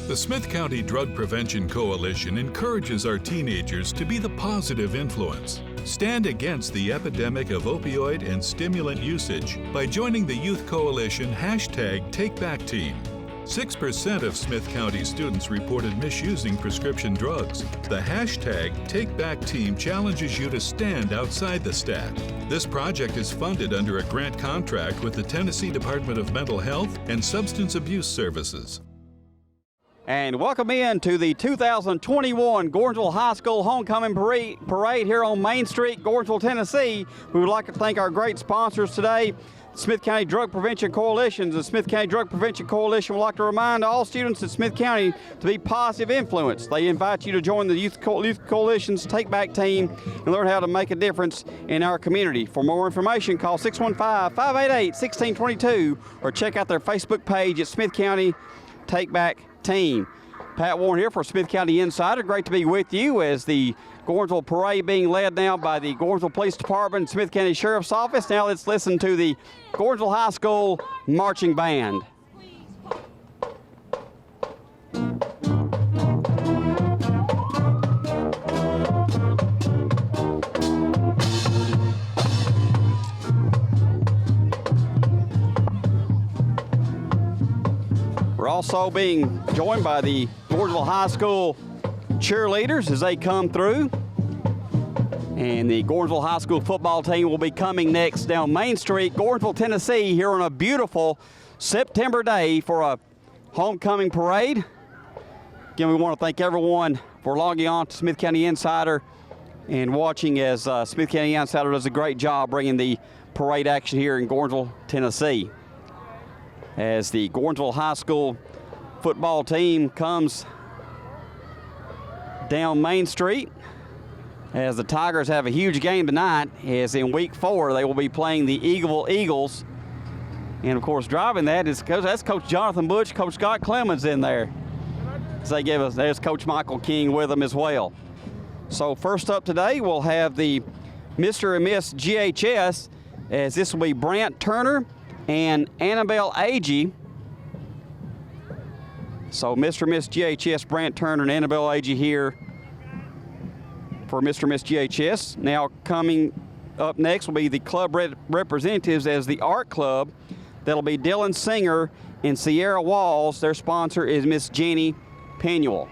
The Smith County Drug Prevention Coalition encourages our teenagers to be the positive influence. Stand against the epidemic of opioid and stimulant usage by joining the Youth Coalition #TakeBackTeam. 6% of Smith County students reported misusing prescription drugs. The #TakeBackTeam challenges you to stand outside the stack. This project is funded under a grant contract with the Tennessee Department of Mental Health and Substance Abuse Services. And welcome in to the 2021 Gordonsville High School Homecoming Parade here on Main Street, Gordonsville, Tennessee. We would like to thank our great sponsors today, Smith County Drug Prevention Coalition. The Smith County Drug Prevention Coalition would like to remind all students in Smith County to be positive influence. They invite you to join the Youth Coalition's Take Back team and learn how to make a difference in our community. For more information, call 615-588-1622 or check out their Facebook page at Smith County Take Back Team. Pat Warren here for Smith County Insider. Great to be with you as the Gordonsville Parade being led now by the Gordonsville Police Department and Smith County Sheriff's Office. Now let's listen to the Gordonsville High School Marching Band. We're also being joined by the Gordonsville High School cheerleaders as they come through. And the Gordonsville High School football team will be coming next down Main Street, Gordonsville, Tennessee, here on a beautiful September day for a homecoming parade. Again, we want to thank everyone for logging on to Smith County Insider and watching as Smith County Insider does a great job bringing the parade action here in Gordonsville, Tennessee. As the Gordonsville High School football team comes down Main Street, as the Tigers have a huge game tonight, as in week 4 they will be playing the Eagleville Eagles. And of course driving that is that's Coach Jonathan Butch, Coach Scott Clemens in there. So they give us, there's Coach Michael King with them as well. So first up today we'll have the Mr. and Miss GHS, as this will be Brant Turner and Annabelle Agee. So Mr. and Miss GHS, Brant Turner and Annabelle Agee here for Mr. and Miss GHS. Now coming up next will be the club representatives as the Art Club. That'll be Dylan Singer and Sierra Walls. Their sponsor is Miss Jeannie Penuel.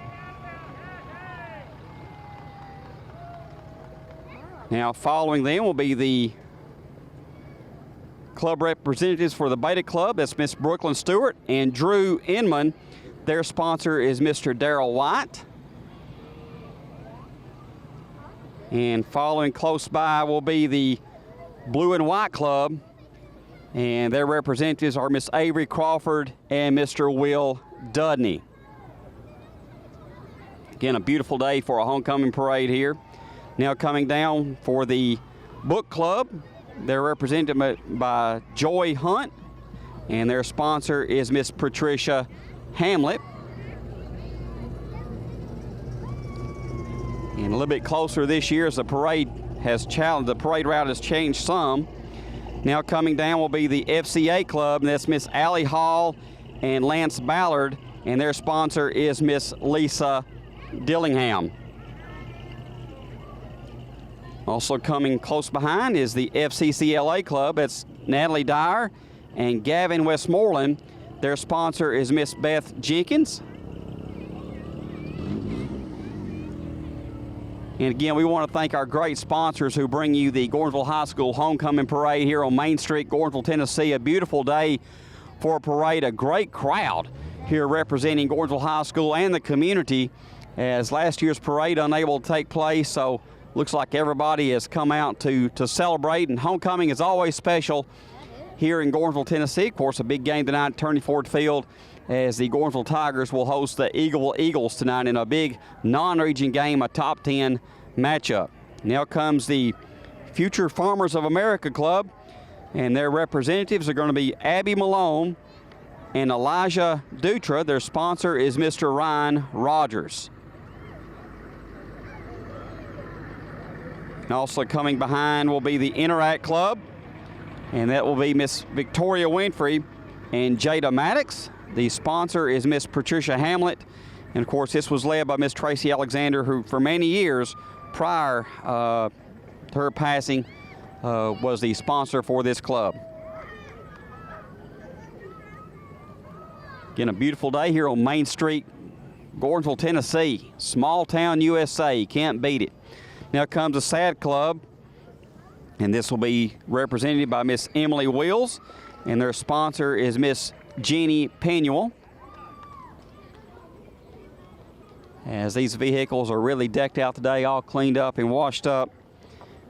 Now following them will be the club representatives for the Beta Club. That's Miss Brooklyn Stewart and Drew Inman. Their sponsor is Mr. Darrell White. And following close by will be the Blue and White Club, and their representatives are Miss Avery Crawford and Mr. Will Dudney. Again, a beautiful day for a homecoming parade here. Now coming down for the Book Club, they're represented by Joy Hunt, and their sponsor is Miss Patricia Hamlet. And a little bit closer this year as the parade route has changed some. Now coming down will be the FCA Club, and that's Miss Allie Hall and Lance Ballard, and their sponsor is Miss Lisa Dillingham. Also coming close behind is the FCCLA Club. That's Natalie Dyer and Gavin Westmoreland. Their sponsor is Miss Beth Jenkins. And again, we want to thank our great sponsors who bring you the Gordonsville High School Homecoming Parade here on Main Street, Gordonsville, Tennessee. A beautiful day for a parade, a great crowd here representing Gordonsville High School and the community, as last year's parade unable to take place. So looks like everybody has come out to celebrate, and homecoming is always special here in Gordonsville, Tennessee. Of course, a big game tonight at Turney Ford Field, as the Gordonsville Tigers will host the Eagleville Eagles tonight in a big non-region game, a top 10 matchup. Now comes the Future Farmers of America Club, and their representatives are going to be Abby Malone and Elijah Dutra. Their sponsor is Mr. Ryan Rogers. And also coming behind will be the Interact Club, and that will be Miss Victoria Winfrey and Jada Maddox. The sponsor is Miss Patricia Hamlet, and of course this was led by Miss Tracy Alexander, who for many years prior to her passing was the sponsor for this club. Again, a beautiful day here on Main Street, Gordonsville, Tennessee. Small town USA, can't beat it. Now comes the SAD Club, and this will be represented by Miss Emily Wills, and their sponsor is Miss Jeannie Penuel. As these vehicles are really decked out today, all cleaned up and washed up,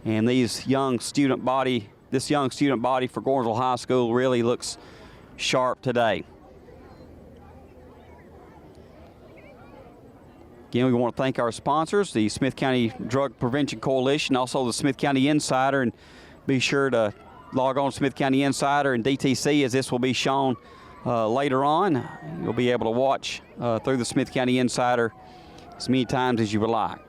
and this young student body for Gordonsville High School really looks sharp today. Again, we want to thank our sponsors, the Smith County Drug Prevention Coalition, also the Smith County Insider, and be sure to log on to Smith County Insider and DTC, as this will be shown later on. You'll be able to watch through the Smith County Insider as many times as you would like.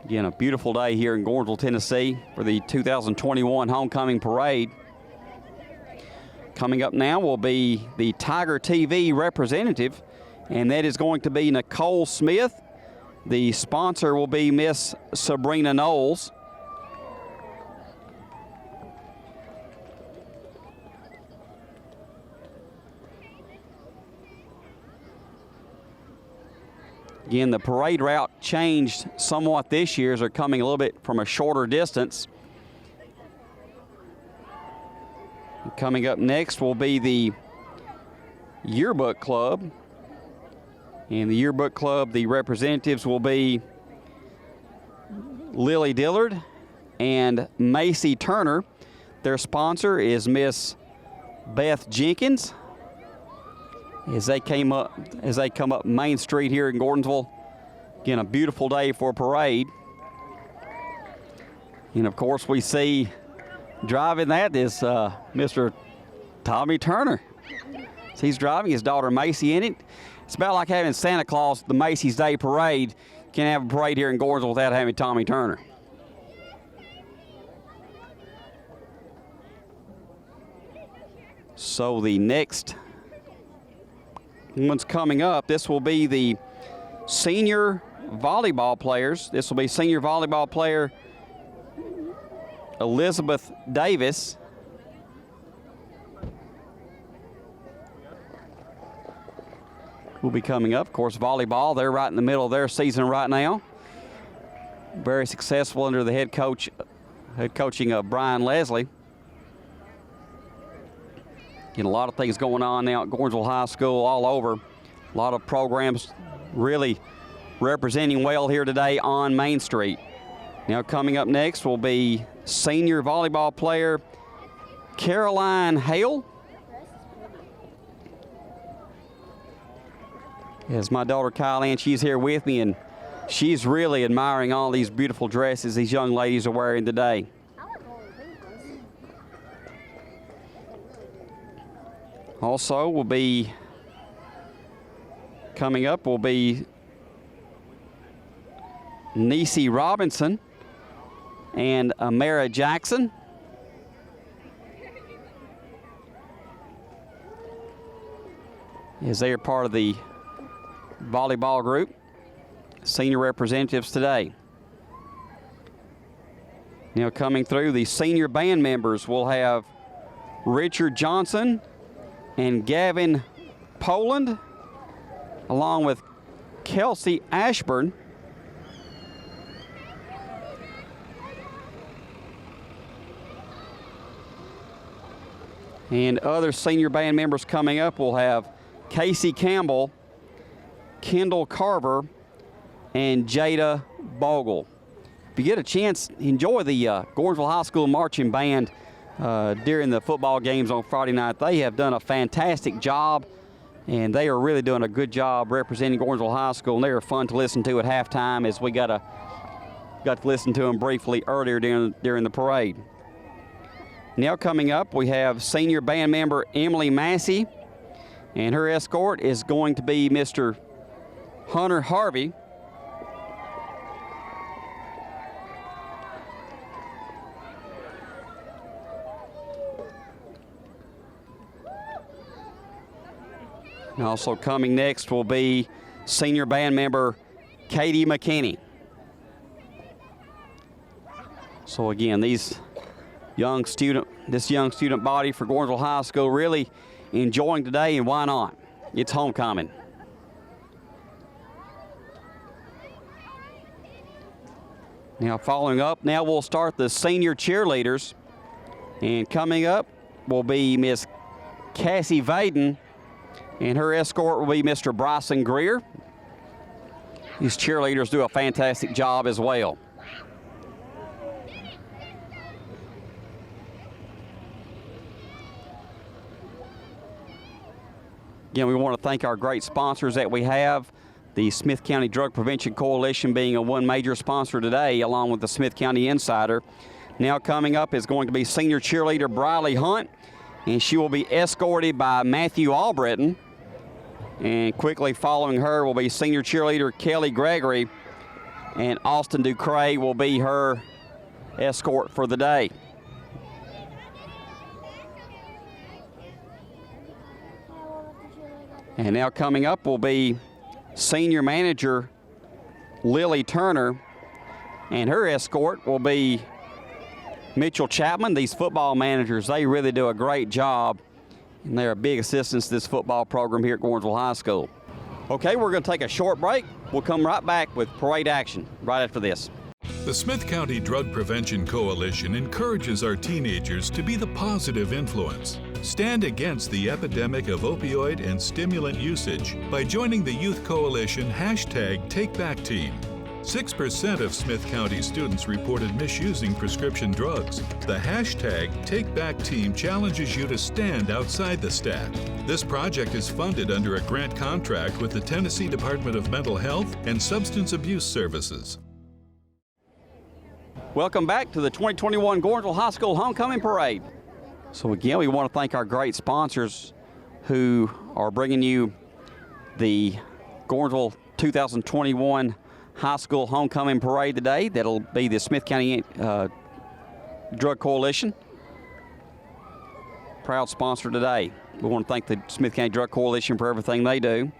Again, a beautiful day here in Gordonsville, Tennessee for the 2021 Homecoming Parade. Coming up now will be the Tiger TV representative, and that is going to be Nicole Smith. The sponsor will be Miss Sabrina Knowles. Again, the parade route changed somewhat this year, as they're coming a little bit from a shorter distance. Coming up next will be the Yearbook Club. And the Yearbook Club, the representatives will be Lily Dillard and Macy Turner. Their sponsor is Miss Beth Jenkins. As they come up Main Street here in Gordonsville. Again, a beautiful day for a parade. And of course we see driving that is Mr. Tommy Turner. So he's driving his daughter Macy in it. It's about like having Santa Claus at the Macy's Day Parade. Can't have a parade here in Gordonsville without having Tommy Turner. So the next one's coming up. This will be the senior volleyball players. This will be senior volleyball player Elizabeth Davis. Will be coming up. Of course, volleyball, they're right in the middle of their season right now. Very successful under the head coaching of Brian Leslie. Getting a lot of things going on now at Gordonsville High School all over. A lot of programs really representing well here today on Main Street. Now coming up next will be senior volleyball player Caroline Hale. As my daughter Kylie, she's here with me, and she's really admiring all these beautiful dresses these young ladies are wearing today. Also will be coming up will be Niecy Robinson and Amara Jackson. As they are part of the volleyball group, senior representatives today. Now coming through, the senior band members will have Richard Johnson and Gavin Poland, along with Kelsey Ashburn. And other senior band members coming up will have Casey Campbell, Kendall Carver, and Jada Bogle. If you get a chance, enjoy the Gordonsville High School Marching Band during the football games on Friday night. They have done a fantastic job, and they are really doing a good job representing Gordonsville High School, and they are fun to listen to at halftime, as we got to listen to them briefly earlier during the parade. Now coming up, we have senior band member Emily Massey, and her escort is going to be Mr. Hunter Harvey. And also coming next will be senior band member Katie McKinney. So again, this young student body for Gordonsville High School really enjoying today, and why not? It's homecoming. Now following up, now we'll start the senior cheerleaders. And coming up will be Miss Cassie Vaden, and her escort will be Mr. Bryson Greer. These cheerleaders do a fantastic job as well. Again, we want to thank our great sponsors that we have. The Smith County Drug Prevention Coalition being one major sponsor today, along with the Smith County Insider. Now coming up is going to be senior cheerleader Briley Hunt, and she will be escorted by Matthew Albritton. And quickly following her will be senior cheerleader Kelly Gregory, and Austin Ducray will be her escort for the day. And now coming up will be senior manager Lily Turner, and her escort will be Mitchell Chapman. These football managers, they really do a great job, and they're a big assistance to this football program here at Gordonsville High School. Okay, we're going to take a short break. We'll come right back with parade action right after this. The Smith County Drug Prevention Coalition encourages our teenagers to be the positive influence. Stand against the epidemic of opioid and stimulant usage by joining the Youth Coalition #TakeBackTeam. 6% of Smith County students reported misusing prescription drugs. The #TakeBackTeam challenges you to stand outside the stack. This project is funded under a grant contract with the Tennessee Department of Mental Health and Substance Abuse Services. Welcome back to the 2021 Gordonsville High School Homecoming Parade. So again, we want to thank our great sponsors who are bringing you the Gordonsville 2021 High School Homecoming Parade today. That'll be the Smith County Drug Coalition. Proud sponsor today. We want to thank the Smith County Drug Coalition for everything they do.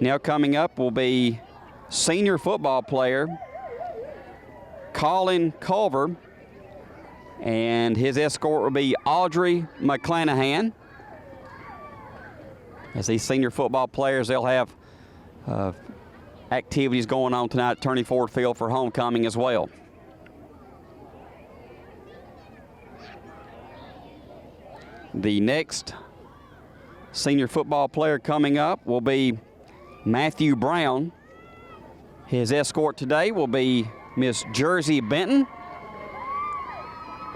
Now coming up will be senior football player Colin Culver, and his escort will be Audrey McClanahan. As these senior football players, they'll have activities going on tonight at Turney Ford Field for homecoming as well. The next senior football player coming up will be Matthew Brown. His escort today will be Miss Jersey Benton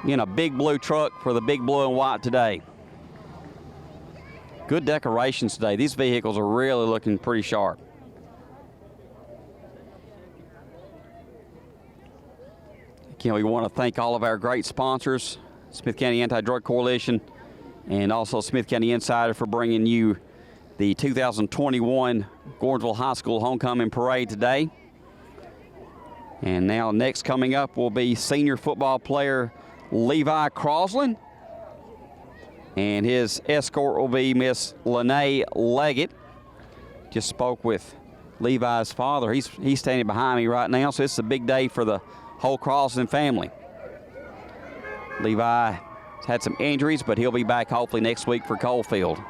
in a big blue truck for the big blue and white today. Good decorations today. These vehicles are really looking pretty sharp. Again, we want to thank all of our great sponsors, Smith County Anti-Drug Coalition, and also Smith County Insider for bringing you the 2021 Gordonsville High School Homecoming Parade today. And now next coming up will be senior football player Levi Crosland, and his escort will be Miss Lene Leggett. Just spoke with Levi's father. He's standing behind me right now, so it's a big day for the whole Crosland family. Levi has had some injuries, but he'll be back hopefully next week for Coalfield.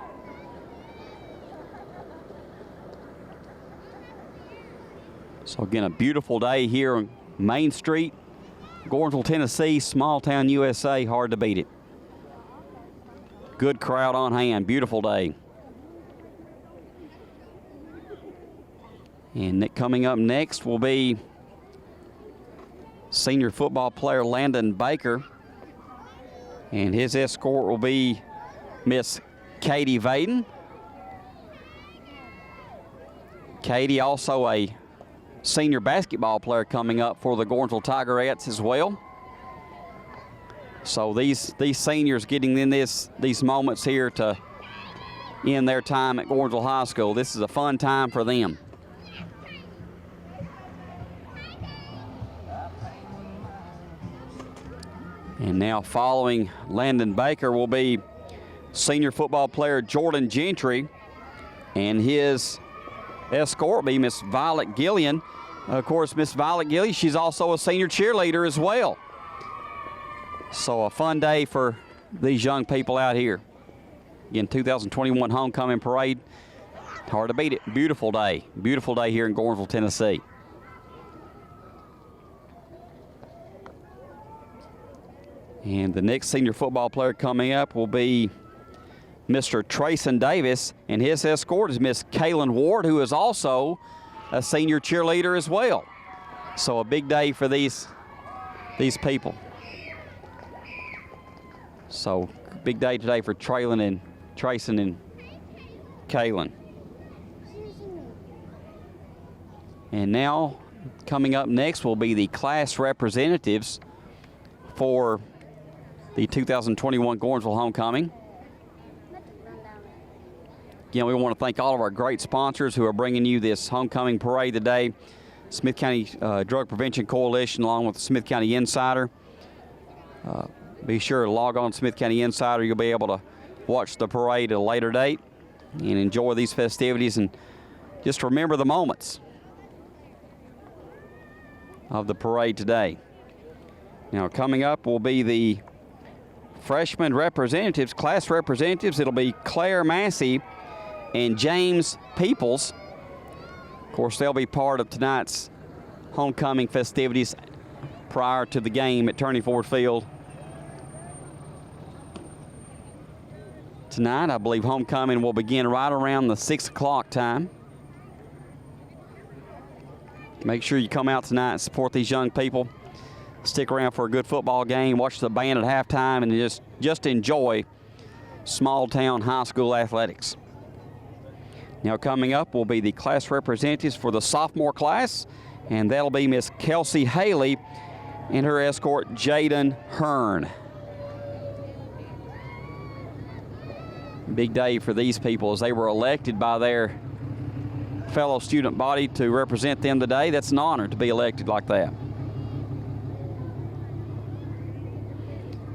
So again, a beautiful day here on Main Street, Gordonsville, Tennessee, small town USA, hard to beat it. Good crowd on hand, beautiful day. And coming up next will be senior football player Landon Baker, and his escort will be Miss Katie Vaden. Katie, also a senior basketball player coming up for the Gordonsville Tigerettes as well. So these seniors getting in these moments here to end their time at Gordonsville High School. This is a fun time for them. And now following Landon Baker will be senior football player Jordan Gentry, And his escort will be Miss Violet Gillian. Of course, Miss Violet Gillian, she's also a senior cheerleader as well. So a fun day for these young people out here. Again, 2021 homecoming parade. Hard to beat it. Beautiful day. Beautiful day here in Gordonsville, Tennessee. And the next senior football player coming up will be Mr. Trayson Davis, and his escort is Miss Kaylin Ward, who is also a senior cheerleader as well. So a big day for these people. So big day today for Trayson and Kaylin. And now coming up next will be the class representatives for the 2021 Gordonsville homecoming. Again, we want to thank all of our great sponsors who are bringing you this homecoming parade today. Smith County Drug Prevention Coalition, along with the Smith County Insider. Be sure to log on to Smith County Insider. You'll be able to watch the parade at a later date and enjoy these festivities and just remember the moments of the parade today. Now, coming up will be the freshman representatives, class representatives. It'll be Claire Massey and James Peoples. Of course, they'll be part of tonight's homecoming festivities prior to the game at Turney Ford Field. Tonight, I believe homecoming will begin right around the 6 o'clock time. Make sure you come out tonight and support these young people. Stick around for a good football game, watch the band at halftime, and just enjoy small-town high school athletics. Now coming up will be the class representatives for the sophomore class, and that'll be Miss Kelsey Haley and her escort Jaden Hearn. Big day for these people as they were elected by their fellow student body to represent them today. That's an honor to be elected like that.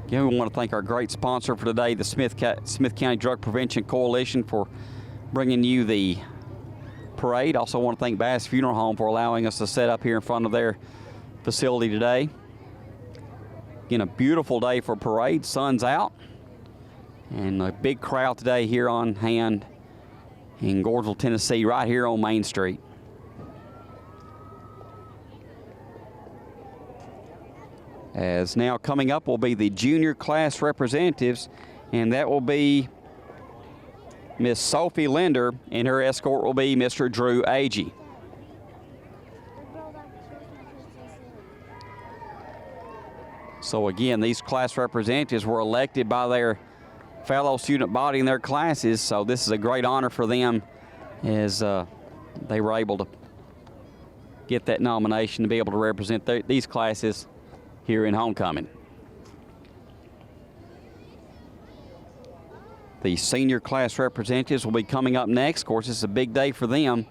Again, we want to thank our great sponsor for today, the Smith County Drug Prevention Coalition, for bringing you the parade. Also want to thank Bass Funeral Home for allowing us to set up here in front of their facility today. Again, a beautiful day for parade. Sun's out. And a big crowd today here on hand in Gordonsville, Tennessee, right here on Main Street. As now coming up will be the junior class representatives, and that will be Miss Sophie Linder, and her escort will be Mr. Drew Agee. So again, these class representatives were elected by their fellow student body in their classes, so this is a great honor for them as they were able to get that nomination to be able to represent these classes here in homecoming. The senior class representatives will be coming up next. Of course, this is a big day for them.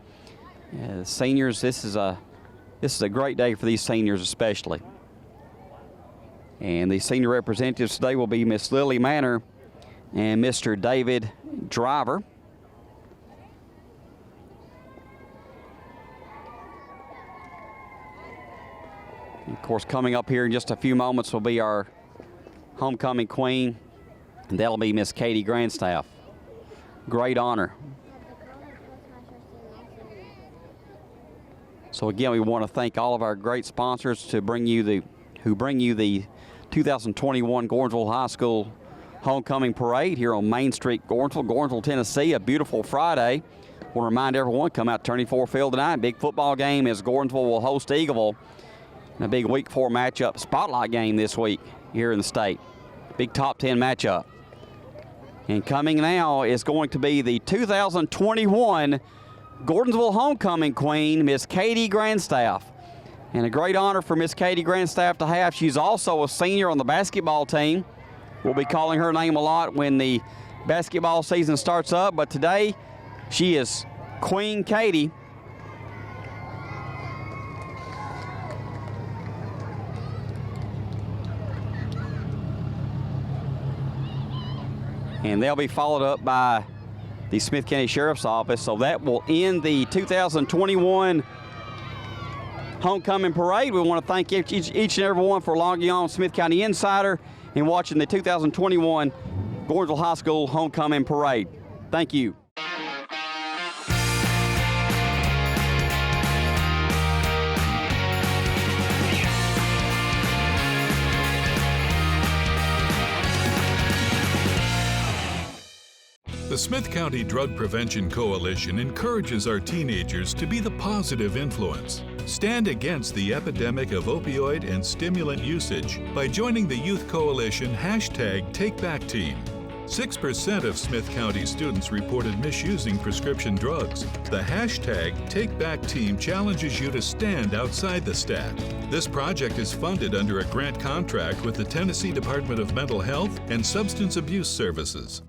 Seniors, this is a great day for these seniors especially. And the senior representatives today will be Miss Lily Manor and Mr. David Driver. Of course, coming up here in just a few moments will be our homecoming queen, and that'll be Miss Katie Grandstaff. Great honor. So again, we want to thank all of our great sponsors who bring you the 2021 Gordonsville High School homecoming parade here on Main Street, Gordonsville, Tennessee. A beautiful Friday. I want to remind everyone, come out to Turney Ford Field tonight. Big football game as Gordonsville will host Eagleville. And a big Week 4 matchup, spotlight game this week here in the state. Big top 10 matchup. And coming now is going to be the 2021 Gordonsville homecoming queen, Miss Katie Grandstaff. And a great honor for Miss Katie Grandstaff to have. She's also a senior on the basketball team. We'll be calling her name a lot when the basketball season starts up, but today she is Queen Katie. And they'll be followed up by the Smith County Sheriff's Office. So that will end the 2021 Homecoming Parade. We want to thank each and every one for logging on Smith County Insider and watching the 2021 Gordonsville High School Homecoming Parade. Thank you. The Smith County Drug Prevention Coalition encourages our teenagers to be the positive influence. Stand against the epidemic of opioid and stimulant usage by joining the Youth Coalition #TakeBackTeam. 6% of Smith County students reported misusing prescription drugs. The #TakeBackTeam challenges you to stand outside the stack. This project is funded under a grant contract with the Tennessee Department of Mental Health and Substance Abuse Services.